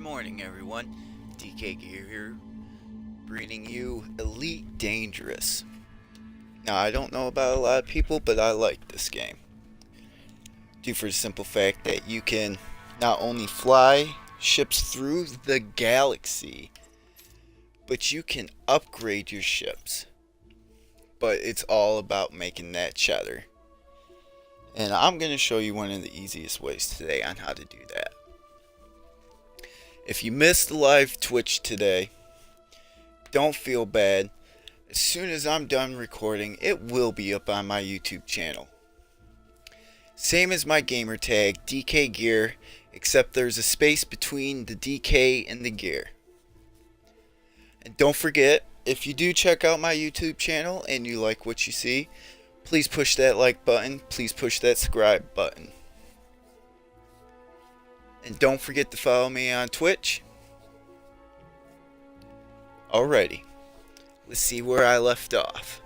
morning, everyone. DK Gear here, bringing you Elite Dangerous. Now, I don't know about a lot of people, but I like this game. Due for the simple fact that you can not only fly ships through the galaxy, but you can upgrade your ships. But it's all about making that cheddar. And I'm going to show you one of the easiest ways today on how to do that. If you missed the live Twitch today, don't feel bad. As soon as I'm done recording, it will be up on my YouTube channel. Same as my gamer tag, DK Gear, except there's a space between the DK and the Gear. And don't forget, if you do check out my YouTube channel and you like what you see, please push that like button, please push that subscribe button. And don't forget to follow me on Twitch. Alrighty, let's see where I left off.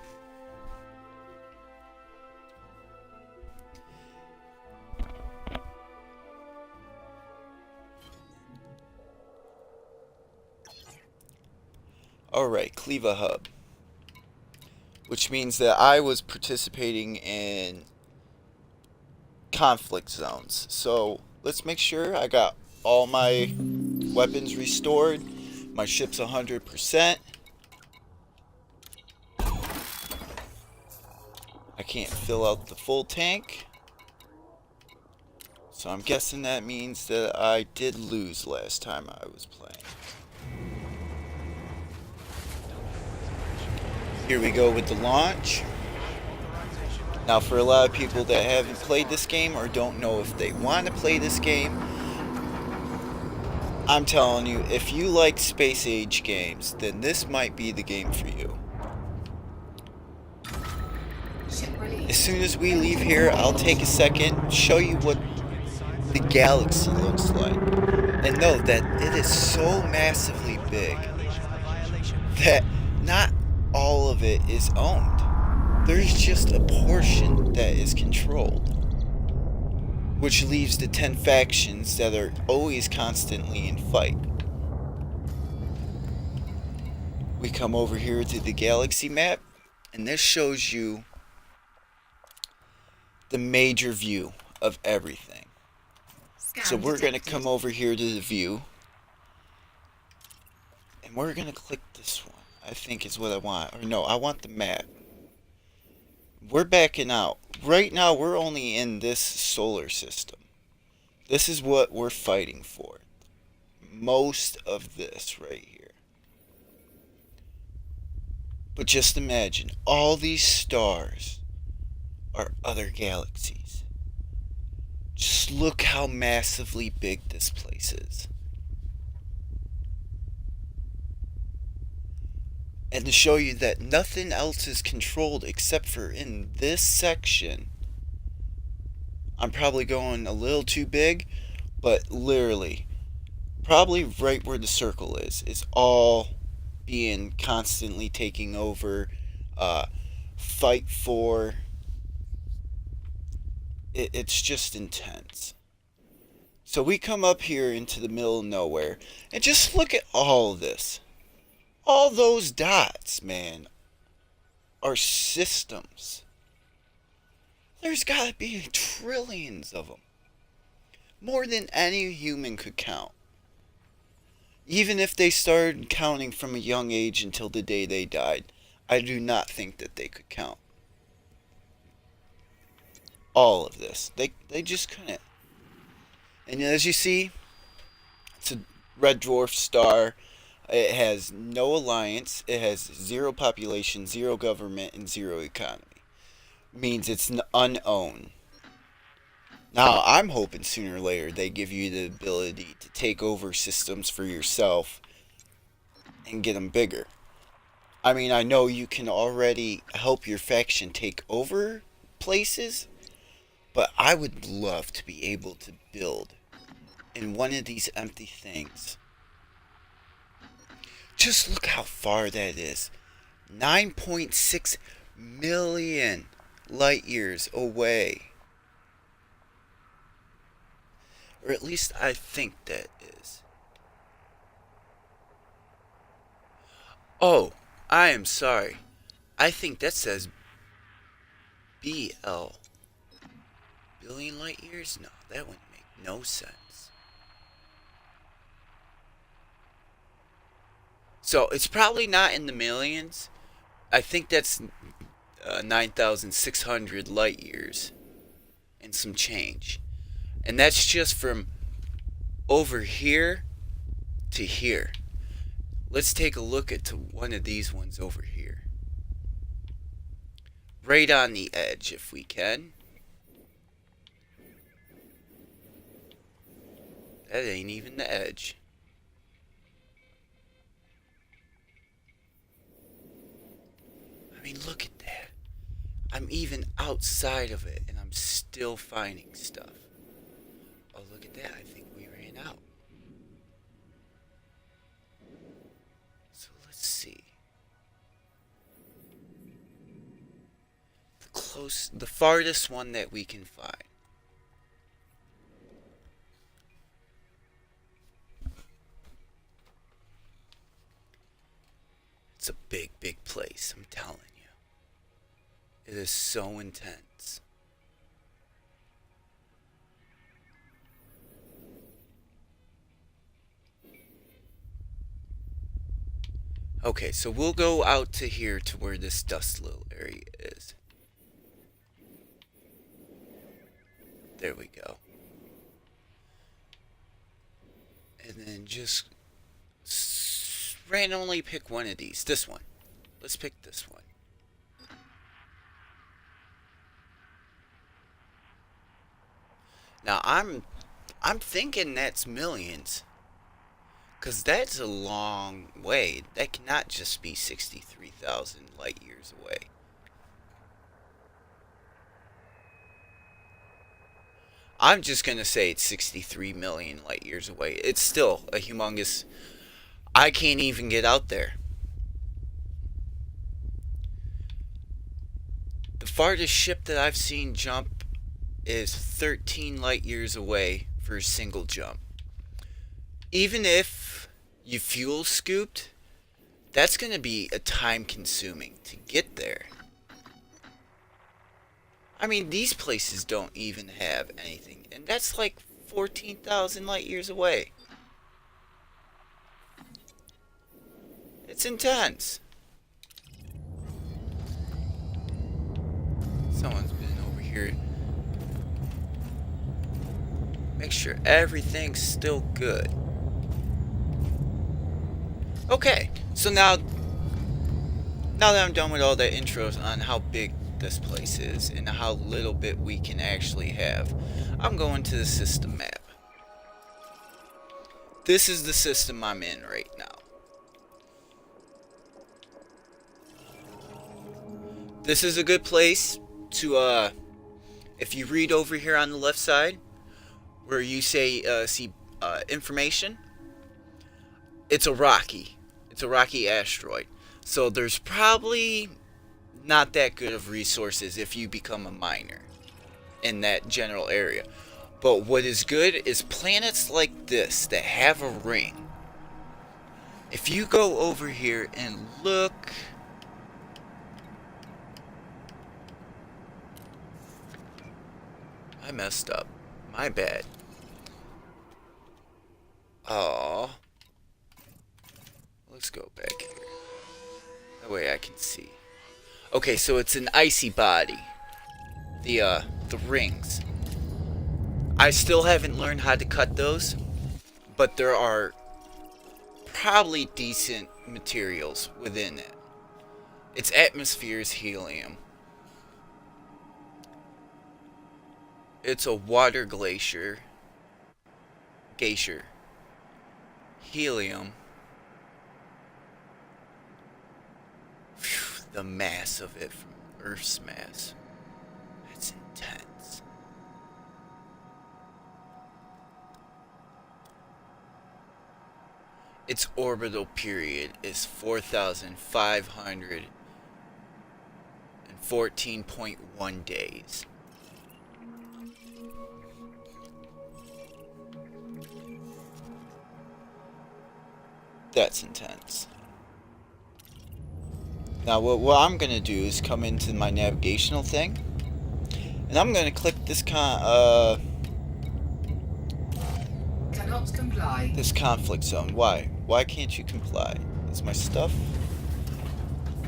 Alright, Cleva Hub. Which means that I was participating in conflict zones. So let's make sure I got all my weapons restored. My ship's 100%. I can't fill out the full tank. So I'm guessing that means that I did lose last time I was playing. Here we go with the launch. Now, for a lot of people that haven't played this game or don't know if they want to play this game, I'm telling you, if you like space age games, then this might be the game for you. As soon as we leave here, I'll take a second, show you what the galaxy looks like. And know that it is so massively big that not all of it is owned. There's just a portion that is controlled, which leaves the 10 factions that are always constantly in fight. We come over here to the galaxy map, and this shows you the major view of everything. So we're going to come over here to the view, and we're going to click this one. I think is what I want. Or no, I want the map. We're backing out. Right now, we're only in this solar system. This is what we're fighting for. Most of this right here. But just imagine, all these stars are other galaxies. Just look how massively big this place is. And to show you that nothing else is controlled except for in this section. I'm probably going a little too big, but literally, probably right where the circle is all being constantly taking over, fight for. It's just intense. So we come up here into the middle of nowhere, and just look at all of this. All those dots, man, are systems. There's gotta be trillions of them. More than any human could count. Even if they started counting from a young age until the day they died, I do not think that they could count all of this. They just couldn't. And as you see, it's a red dwarf star. It has no alliance, it has 0 population, 0 government, and 0 economy. Means it's unowned. Now, I'm hoping sooner or later they give you the ability to take over systems for yourself and get them bigger. I mean, I know you can already help your faction take over places, but I would love to be able to build in one of these empty things. Just look how far that is. 9.6 million light years away. Or at least I think that is. Oh, I am sorry. I think that says BL. Billion light years? No, that wouldn't make no sense. So it's probably not in the millions. I think that's 9,600 light years and some change. And that's just from over here to here. Let's take a look at one of these ones over here. Right on the edge, if we can. That ain't even the edge. I mean, look at that. I'm even outside of it, and I'm still finding stuff. Oh, look at that. I think we ran out. So let's see. The farthest one that we can find. It's a big, big place, I'm telling you. It is so intense. Okay, so we'll go out to here to where this dust little area is. There we go. And then just randomly pick one of these. This one. Let's pick this one. Now I'm thinking that's millions. Cause that's a long way. That cannot just be 63,000 light years away. I'm just gonna say it's 63 million light years away. It's still a humongous. I can't even get out there. The farthest ship that I've seen jump is 13 light years away for a single jump. Even if you fuel scooped, that's going to be a time consuming to get there. I mean, these places don't even have anything, and that's like 14,000 light years away. It's intense. Someone's been over here. Make sure everything's still good. Okay, so now that I'm done with all the intros on how big this place is and how little bit we can actually have, I'm going to the system map. This is the system I'm in right now. This is a good place to, if you read over here on the left side, where you see information, it's a rocky asteroid. So there's probably not that good of resources if you become a miner in that general area. But what is good is planets like this that have a ring. If you go over here and look, I messed up. My bad. Oh. Let's go back here. That way I can see. Okay, so it's an icy body. The rings. I still haven't learned how to cut those, but there are probably decent materials within it. Its atmosphere is helium. It's a water glacier. Helium. Phew, the mass of it from Earth's mass. That's intense. Its orbital period is 4,514.1 days. That's intense. Now what I'm going to do is come into my navigational thing. And I'm going to click this Cannot comply. this conflict zone. Why? Why can't you comply? Is my stuff?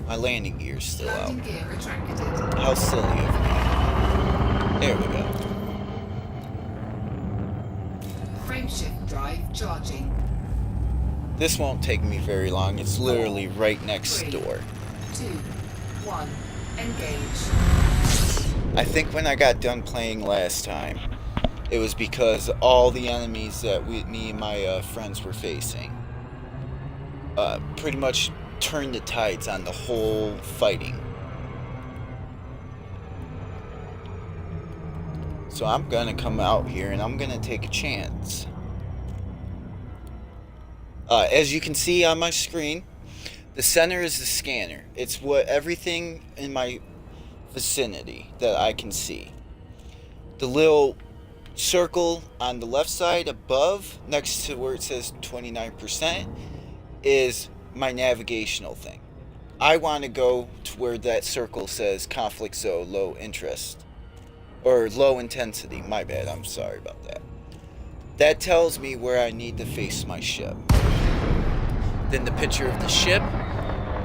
My landing gear's still Landing out. gear retracted. How silly of me. There we go. Frameshift drive charging. This won't take me very long. It's literally right next 3, door. 2, 1. Engage. I think when I got done playing last time, it was because all the enemies that me and my friends were facing pretty much turned the tides on the whole fighting. So I'm gonna come out here and I'm gonna take a chance. As you can see on my screen, the center is the scanner. It's what everything in my vicinity that I can see. The little circle on the left side above, next to where it says 29%, is my navigational thing. I want to go to where that circle says conflict zone, low interest. Or low intensity, my bad, I'm sorry about that. That tells me where I need to face my ship. Then the picture of the ship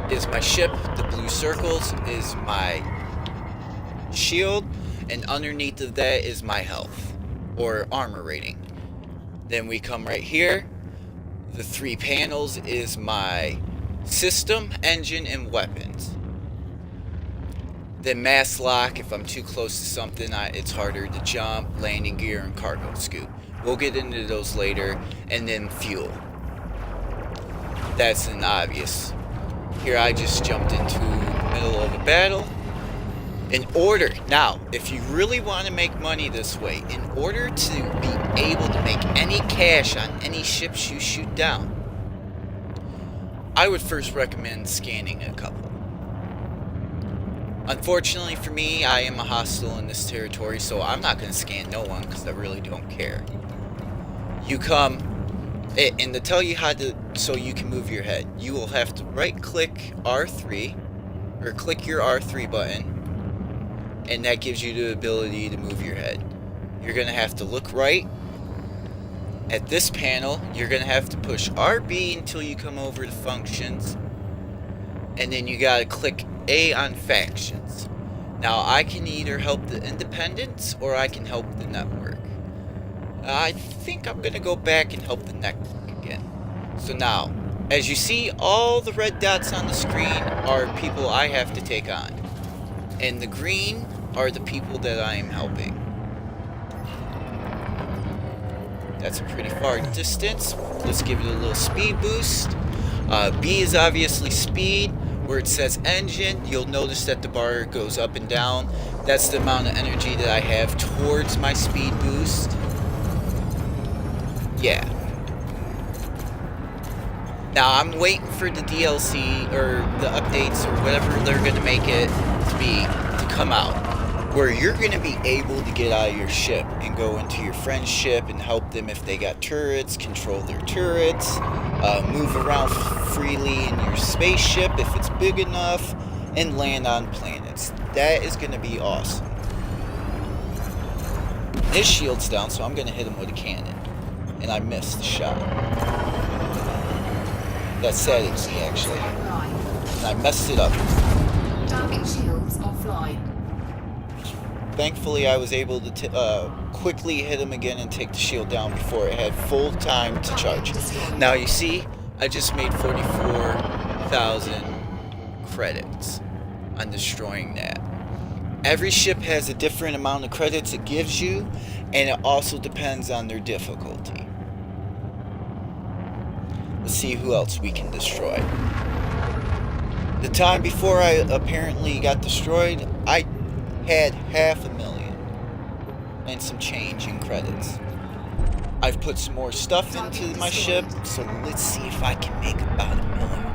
is my ship, the blue circles is my shield, and underneath of that is my health, or armor rating. Then we come right here, the 3 panels is my system, engine, and weapons. Then mass lock, if I'm too close to something, it's harder to jump, landing gear, and cargo scoop. We'll get into those later. And then fuel. That's an obvious. Here I just jumped into the middle of a battle. Now, if you really want to make money this way, in order to be able to make any cash on any ships you shoot down, I would first recommend scanning a couple. Unfortunately for me, I am a hostile in this territory, so I'm not going to scan no one because I really don't care. You come, and to tell you how to, so you can move your head, you will have to right-click R3, or click your R3 button, and that gives you the ability to move your head. You're going to have to look right. At this panel, you're going to have to push RB until you come over to functions, and then you got to click A on factions. Now I can either help the independents or I can help the network. I think I'm gonna go back and help the network again. So now, as you see, all the red dots on the screen are people I have to take on, and the green are the people that I am helping. That's a pretty far distance. Let's give it a little speed boost. B is obviously speed. Where it says engine, you'll notice that the bar goes up and down. That's the amount of energy that I have towards my speed boost. Yeah. Now I'm waiting for the DLC or the updates or whatever they're gonna make it to be to come out, where you're gonna be able to get out of your ship and go into your friend's ship and help them if they got turrets, control their turrets, move around freely in your spaceship if it's big enough, and land on planets. That is gonna be awesome. His shield's down, so I'm gonna hit him with a cannon. And I missed the shot. That's sad at me, actually. And I messed it up. Target shields offline. Thankfully, I was able to quickly hit him again and take the shield down before it had full time to charge. Now you see, I just made 44,000 credits on destroying that. Every ship has a different amount of credits it gives you, and it also depends on their difficulty. Let's see who else we can destroy. The time before I apparently got destroyed, I had 500,000 and some change in credits. I've put some more stuff into my ship, so let's see if I can make about $1 million